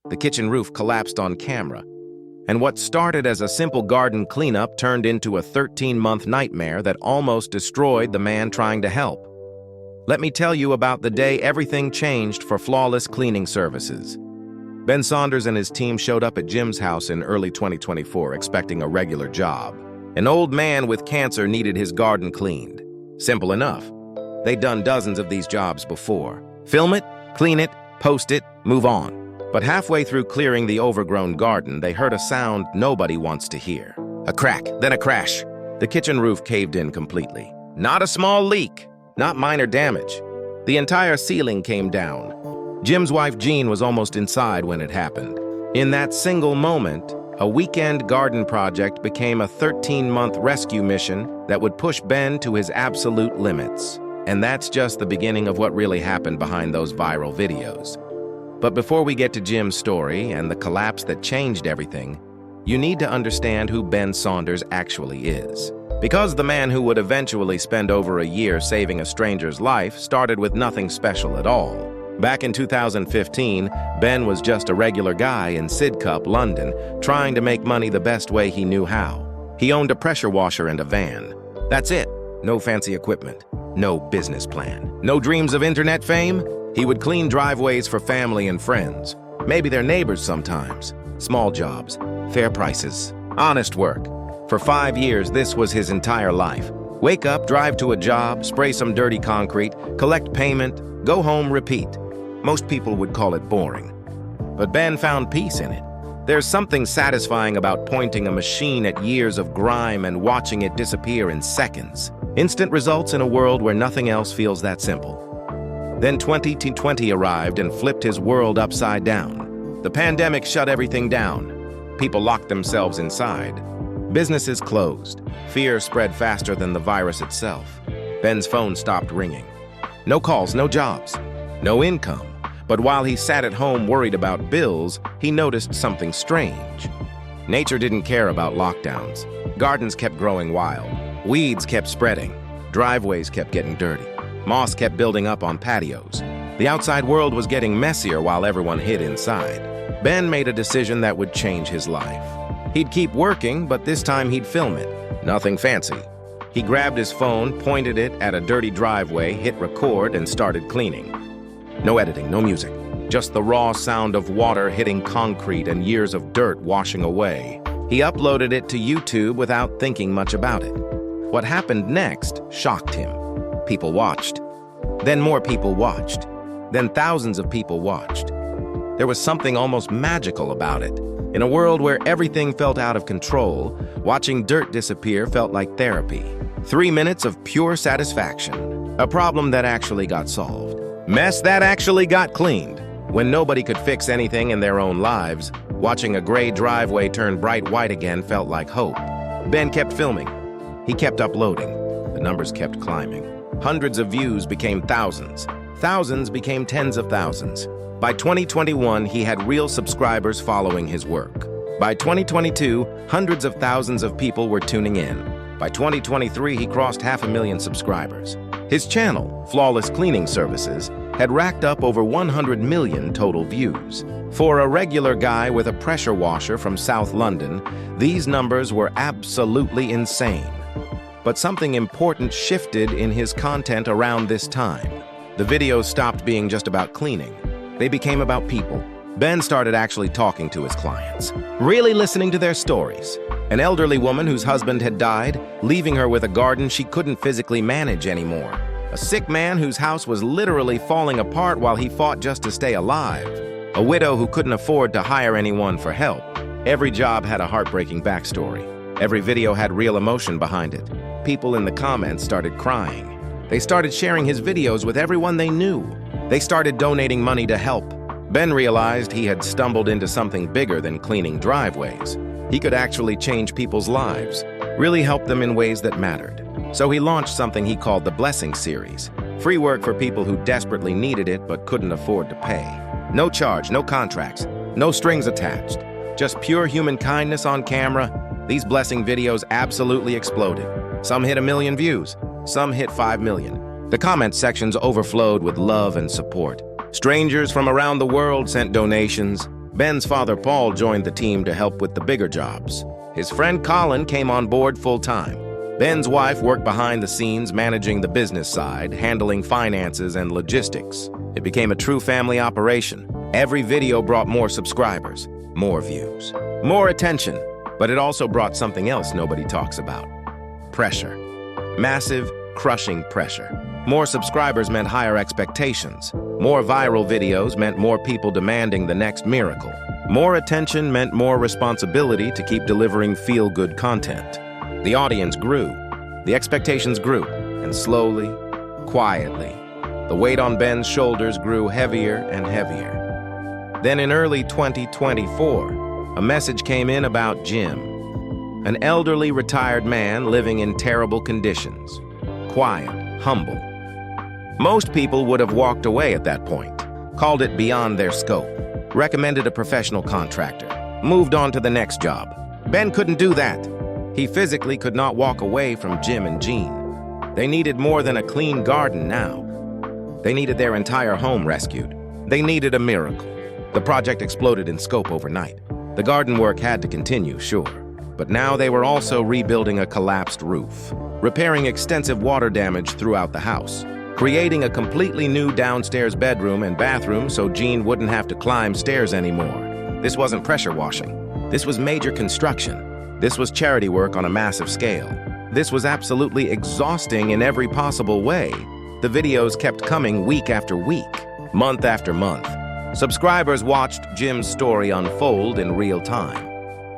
the kitchen roof collapsed on camera, and what started as a simple garden cleanup turned into a 13-month nightmare that almost destroyed the man trying to help. Let me tell you about the day everything changed for Flawless Cleaning Services. Ben Saunders and his team showed up at Jim's house in early 2024 expecting a regular job. An old man with cancer needed his garden cleaned. Simple enough. They'd done dozens of these jobs before. Film it, clean it, post it, move on. But halfway through clearing the overgrown garden, they heard a sound nobody wants to hear. A crack, then a crash. The kitchen roof caved in completely. Not a small leak, not minor damage. The entire ceiling came down. Jim's wife Jean was almost inside when it happened. In that single moment, a weekend garden project became a 13-month rescue mission that would push Ben to his absolute limits. And that's just the beginning of what really happened behind those viral videos. But before we get to Jim's story and the collapse that changed everything, you need to understand who Ben Saunders actually is. Because the man who would eventually spend over a year saving a stranger's life started with nothing special at all. Back in 2015, Ben was just a regular guy in Sidcup, London, trying to make money the best way he knew how. He owned a pressure washer and a van. That's it. No fancy equipment. No business plan. No dreams of internet fame. He would clean driveways for family and friends. Maybe their neighbors sometimes. Small jobs. Fair prices. Honest work. For 5 years, this was his entire life. Wake up, drive to a job, spray some dirty concrete, collect payment, go home, repeat. Most people would call it boring. But Ben found peace in it. There's something satisfying about pointing a machine at years of grime and watching it disappear in seconds. Instant results in a world where nothing else feels that simple. Then 2020 arrived and flipped his world upside down. The pandemic shut everything down. People locked themselves inside. Businesses closed. Fear spread faster than the virus itself. Ben's phone stopped ringing. No calls, no jobs, no income. But while he sat at home worried about bills, he noticed something strange. Nature didn't care about lockdowns. Gardens kept growing wild. Weeds kept spreading. Driveways kept getting dirty. Moss kept building up on patios. The outside world was getting messier while everyone hid inside. Ben made a decision that would change his life. He'd keep working, but this time he'd film it. Nothing fancy. He grabbed his phone, pointed it at a dirty driveway, hit record, and started cleaning. No editing, no music. Just the raw sound of water hitting concrete and years of dirt washing away. He uploaded it to YouTube without thinking much about it. What happened next shocked him. People watched. Then more people watched. Then thousands of people watched. There was something almost magical about it. In a world where everything felt out of control, watching dirt disappear felt like therapy. 3 minutes of pure satisfaction. A problem that actually got solved. Mess that actually got cleaned. When nobody could fix anything in their own lives, watching a gray driveway turn bright white again felt like hope. Ben kept filming. He kept uploading. The numbers kept climbing. Hundreds of views became thousands. Thousands became tens of thousands. By 2021, he had real subscribers following his work. By 2022, hundreds of thousands of people were tuning in. By 2023, he crossed 500,000 subscribers. His channel, Flawless Cleaning Services, had racked up over 100 million total views. For a regular guy with a pressure washer from South London, these numbers were absolutely insane. But something important shifted in his content around this time. The videos stopped being just about cleaning. They became about people. Ben started actually talking to his clients, really listening to their stories. An elderly woman whose husband had died, leaving her with a garden she couldn't physically manage anymore. A sick man whose house was literally falling apart while he fought just to stay alive. A widow who couldn't afford to hire anyone for help. Every job had a heartbreaking backstory. Every video had real emotion behind it. People in the comments started crying. They started sharing his videos with everyone they knew. They started donating money to help. Ben realized he had stumbled into something bigger than cleaning driveways. He could actually change people's lives, really help them in ways that mattered. So he launched something he called the Blessing Series. Free work for people who desperately needed it but couldn't afford to pay. No charge, no contracts, no strings attached. Just pure human kindness on camera. These blessing videos absolutely exploded. Some hit 1 million views, some hit 5 million. The comment sections overflowed with love and support. Strangers from around the world sent donations. Ben's father Paul joined the team to help with the bigger jobs. His friend Colin came on board full-time. Ben's wife worked behind the scenes, managing the business side, handling finances and logistics. It became a true family operation. Every video brought more subscribers, more views, more attention, but it also brought something else nobody talks about: pressure. Massive, crushing pressure. More subscribers meant higher expectations. More viral videos meant more people demanding the next miracle. More attention meant more responsibility to keep delivering feel-good content. The audience grew. The expectations grew. And slowly, quietly, the weight on Ben's shoulders grew heavier and heavier. Then in early 2024, a message came in about Jim, an elderly retired man living in terrible conditions. Quiet, humble. Most people would have walked away at that point, called it beyond their scope, recommended a professional contractor, moved on to the next job. Ben couldn't do that. He physically could not walk away from Jim and Jean. They needed more than a clean garden now. They needed their entire home rescued. They needed a miracle. The project exploded in scope overnight. The garden work had to continue, sure. But now they were also rebuilding a collapsed roof, repairing extensive water damage throughout the house, creating a completely new downstairs bedroom and bathroom so Jean wouldn't have to climb stairs anymore. This wasn't pressure washing. This was major construction. This was charity work on a massive scale. This was absolutely exhausting in every possible way. The videos kept coming week after week, month after month. Subscribers watched Jim's story unfold in real time.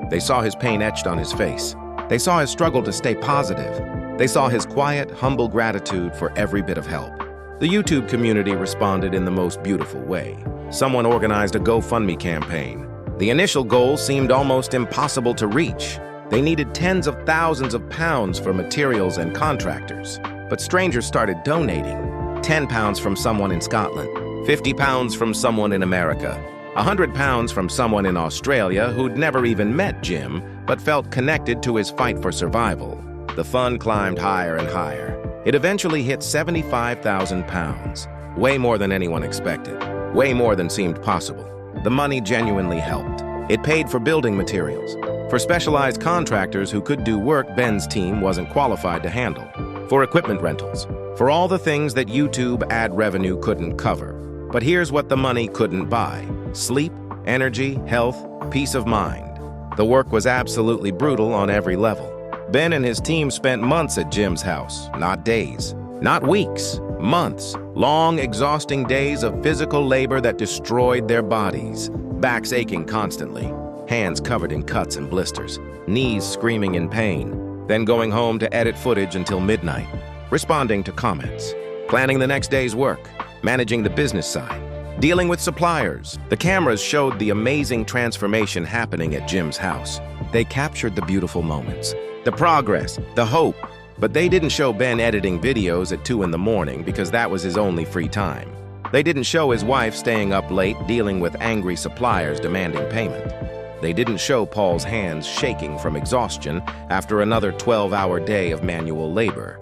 They saw his pain etched on his face. They saw his struggle to stay positive. They saw his quiet, humble gratitude for every bit of help. The YouTube community responded in the most beautiful way. Someone organized a GoFundMe campaign. The initial goal seemed almost impossible to reach. They needed tens of thousands of pounds for materials and contractors. But strangers started donating. £10 from someone in Scotland, £50 from someone in America, £100 from someone in Australia who'd never even met Jim, but felt connected to his fight for survival. The fund climbed higher and higher. It eventually hit £75,000, way more than anyone expected, way more than seemed possible. The money genuinely helped. It paid for building materials, for specialized contractors who could do work Ben's team wasn't qualified to handle, for equipment rentals, for all the things that YouTube ad revenue couldn't cover. But here's what the money couldn't buy: sleep, energy, health, peace of mind. The work was absolutely brutal on every level. Ben and his team spent months at Jim's house, not days, not weeks, months, long, exhausting days of physical labor that destroyed their bodies, backs aching constantly, hands covered in cuts and blisters, knees screaming in pain, then going home to edit footage until midnight, responding to comments, planning the next day's work, managing the business side, dealing with suppliers. The cameras showed the amazing transformation happening at Jim's house. They captured the beautiful moments, the progress, the hope, but they didn't show Ben editing videos at 2 in the morning because that was his only free time. They didn't show his wife staying up late dealing with angry suppliers demanding payment. They didn't show Paul's hands shaking from exhaustion after another 12-hour day of manual labor.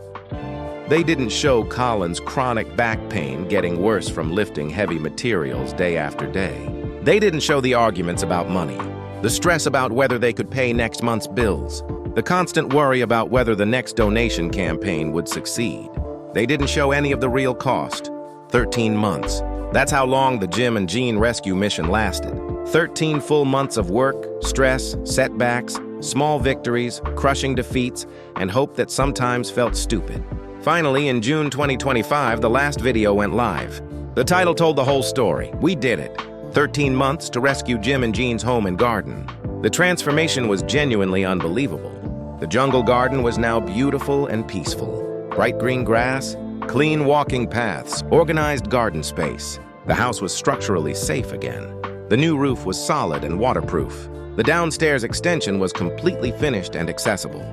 They didn't show Colin's chronic back pain getting worse from lifting heavy materials day after day. They didn't show the arguments about money, the stress about whether they could pay next month's bills, the constant worry about whether the next donation campaign would succeed. They didn't show any of the real cost. 13 months. That's how long the Jim and Jean rescue mission lasted. 13 full months of work, stress, setbacks, small victories, crushing defeats, and hope that sometimes felt stupid. Finally, in June 2025, the last video went live. The title told the whole story. We did it. 13 months to rescue Jim and Jean's home and garden. The transformation was genuinely unbelievable. The jungle garden was now beautiful and peaceful. Bright green grass, clean walking paths, organized garden space. The house was structurally safe again. The new roof was solid and waterproof. The downstairs extension was completely finished and accessible.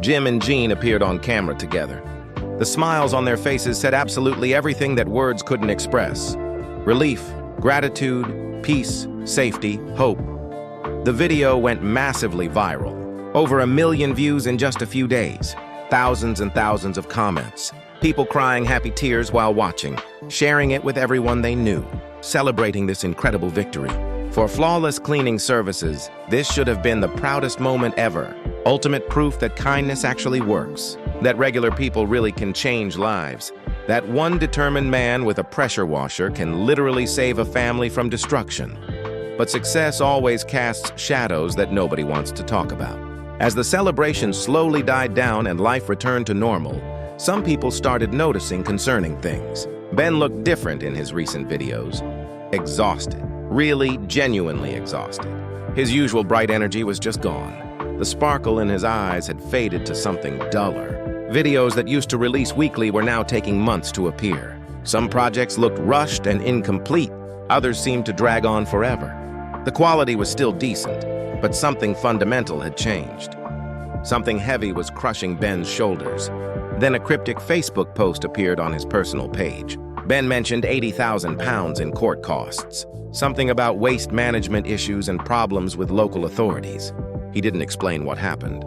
Jim and Jean appeared on camera together. The smiles on their faces said absolutely everything that words couldn't express. Relief, gratitude, peace, safety, hope. The video went massively viral. Over 1 million views in just a few days. Thousands and thousands of comments. People crying happy tears while watching, sharing it with everyone they knew, celebrating this incredible victory. For Flawless Cleaning Services, this should have been the proudest moment ever. Ultimate proof that kindness actually works, that regular people really can change lives, that one determined man with a pressure washer can literally save a family from destruction. But success always casts shadows that nobody wants to talk about. As the celebration slowly died down and life returned to normal, some people started noticing concerning things. Ben looked different in his recent videos. Exhausted. Really, genuinely exhausted. His usual bright energy was just gone. The sparkle in his eyes had faded to something duller. Videos that used to release weekly were now taking months to appear. Some projects looked rushed and incomplete. Others seemed to drag on forever. The quality was still decent, but something fundamental had changed. Something heavy was crushing Ben's shoulders. Then a cryptic Facebook post appeared on his personal page. Ben mentioned £80,000 in court costs. Something about waste management issues and problems with local authorities. He didn't explain what happened.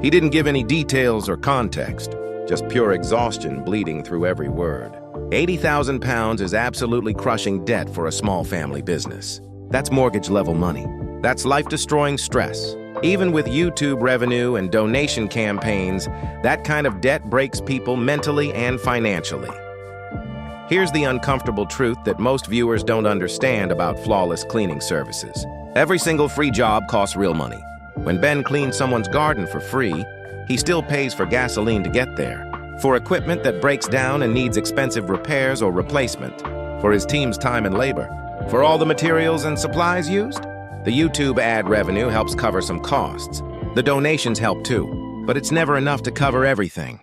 He didn't give any details or context, just pure exhaustion bleeding through every word. £80,000 is absolutely crushing debt for a small family business. That's mortgage-level money. That's life-destroying stress. Even with YouTube revenue and donation campaigns, that kind of debt breaks people mentally and financially. Here's the uncomfortable truth that most viewers don't understand about Flawless Cleaning Services. Every single free job costs real money. When Ben cleans someone's garden for free, he still pays for gasoline to get there, for equipment that breaks down and needs expensive repairs or replacement, for his team's time and labor, for all the materials and supplies used. The YouTube ad revenue helps cover some costs. The donations help too, but it's never enough to cover everything.